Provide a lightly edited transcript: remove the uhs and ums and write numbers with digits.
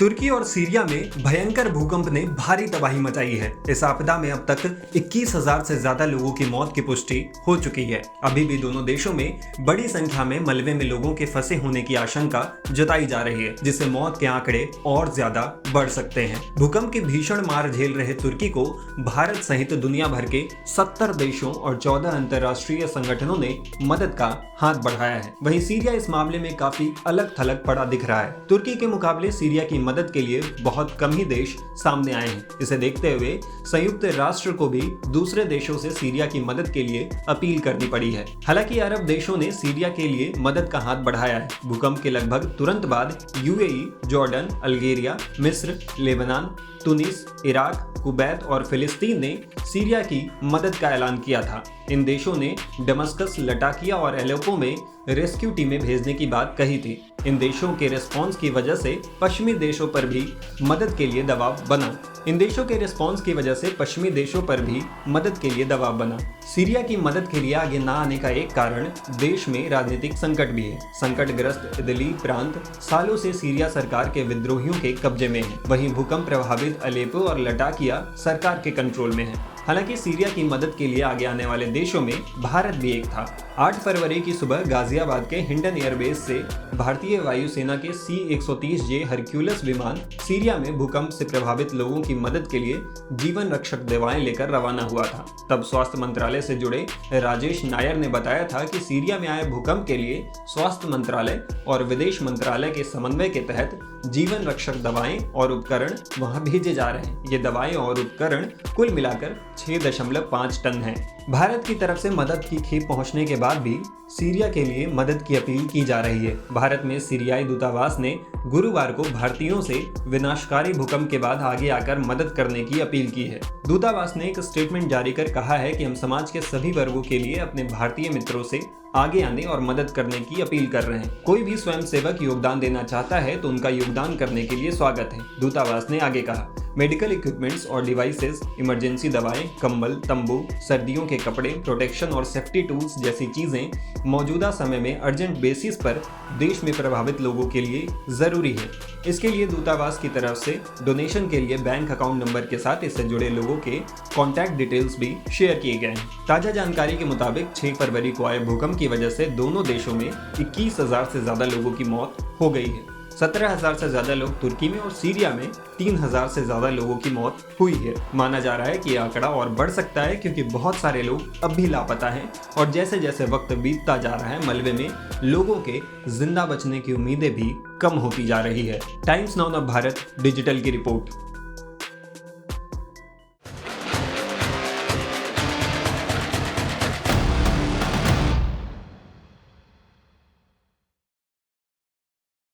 तुर्की और सीरिया में भयंकर भूकंप ने भारी तबाही मचाई है। इस आपदा में अब तक 21,000 से ज्यादा लोगों की मौत की पुष्टि हो चुकी है। अभी भी दोनों देशों में बड़ी संख्या में मलबे में लोगों के फंसे होने की आशंका जताई जा रही है, जिससे मौत के आंकड़े और ज्यादा बढ़ सकते हैं। भूकंप की भीषण मार झेल रहे तुर्की को भारत सहित दुनिया भर के 70 देशों और 14 अंतर्राष्ट्रीय संगठनों ने मदद का हाथ बढ़ाया है। वहीं सीरिया इस मामले में काफी अलग थलग पड़ा दिख रहा है। तुर्की के मुकाबले सीरिया की मदद के लिए बहुत कम ही देश सामने आए हैं। इसे देखते हुए संयुक्त राष्ट्र को भी दूसरे देशों से सीरिया की मदद के लिए अपील करनी पड़ी है। हालांकि अरब देशों ने सीरिया के लिए मदद का हाथ बढ़ाया है। भूकंप के लगभग तुरंत बाद यूएई, जॉर्डन, अल्जीरिया, मिस्र, लेबनान, तुनिस, इराक, कुवैत और फिलिस्तीन ने सीरिया की मदद का ऐलान किया था। इन देशों ने दमस्कस, लटाकिया और एलेप्पो में रेस्क्यू टीमें भेजने की बात कही थी। इन देशों के रिस्पॉन्स की वजह से पश्चिमी देशों पर भी मदद के लिए दबाव बना। सीरिया की मदद के लिए आगे न आने का एक कारण देश में राजनीतिक संकट भी है। संकटग्रस्त इदलिब प्रांत सालों से सीरिया सरकार के विद्रोहियों के कब्जे में है। वहीं भूकंप प्रभावित अलेप्पो और लटाकिया सरकार के कंट्रोल में है। हालांकि सीरिया की मदद के लिए आगे आने वाले देशों में भारत भी एक था। 8 फरवरी की सुबह गाजियाबाद के हिंडन एयरबेस से भारतीय वायुसेना के C-130J हरक्यूलिस विमान सीरिया में भूकंप से प्रभावित लोगों की मदद के लिए जीवन रक्षक दवाएं लेकर रवाना हुआ था। तब स्वास्थ्य मंत्रालय से जुड़े राजेश नायर ने बताया था कि सीरिया में आए भूकंप के लिए स्वास्थ्य मंत्रालय और विदेश मंत्रालय के समन्वय के तहत जीवन रक्षक दवाएं और उपकरण वहां भेजे जा रहे हैं। ये दवाएं और उपकरण कुल मिलाकर 6.5 टन हैं। भारत की तरफ से मदद की खेप पहुंचने के बाद भी सीरिया के लिए मदद की अपील की जा रही है। भारत में सीरियाई दूतावास ने गुरुवार को भारतीयों से विनाशकारी भूकंप के बाद आगे आकर मदद करने की अपील की है। दूतावास ने एक स्टेटमेंट जारी कर कहा है कि हम समाज के सभी वर्गों के लिए अपने भारतीय मित्रों से आगे आने और मदद करने की अपील कर रहे हैं। कोई भी स्वयंसेवक योगदान देना चाहता है तो उनका योगदान करने के लिए स्वागत है। दूतावास ने आगे कहा, मेडिकल इक्विपमेंट्स और डिवाइसेस, इमरजेंसी दवाएं, कंबल, तंबू, सर्दियों के कपड़े, प्रोटेक्शन और सेफ्टी टूल्स जैसी चीजें मौजूदा समय में अर्जेंट बेसिस पर देश में प्रभावित लोगों के लिए जरूरी है। इसके लिए दूतावास की तरफ से डोनेशन के लिए बैंक अकाउंट नंबर के साथ इससे जुड़े लोगों के कॉन्टैक्ट डिटेल्स भी शेयर किए गए हैं। ताजा जानकारी के मुताबिक 6 फरवरी को आए भूकंप की वजह से दोनों देशों में 21,000 से ज्यादा लोगों की मौत हो गई है। 17,000 से ज्यादा लोग तुर्की में और सीरिया में 3,000 से ज्यादा लोगों की मौत हुई है। माना जा रहा है कि ये आंकड़ा और बढ़ सकता है, क्योंकि बहुत सारे लोग अब भी लापता हैं और जैसे जैसे वक्त बीतता जा रहा है मलबे में लोगों के जिंदा बचने की उम्मीदें भी कम होती जा रही है। टाइम्स नाउ भारत डिजिटल की रिपोर्ट।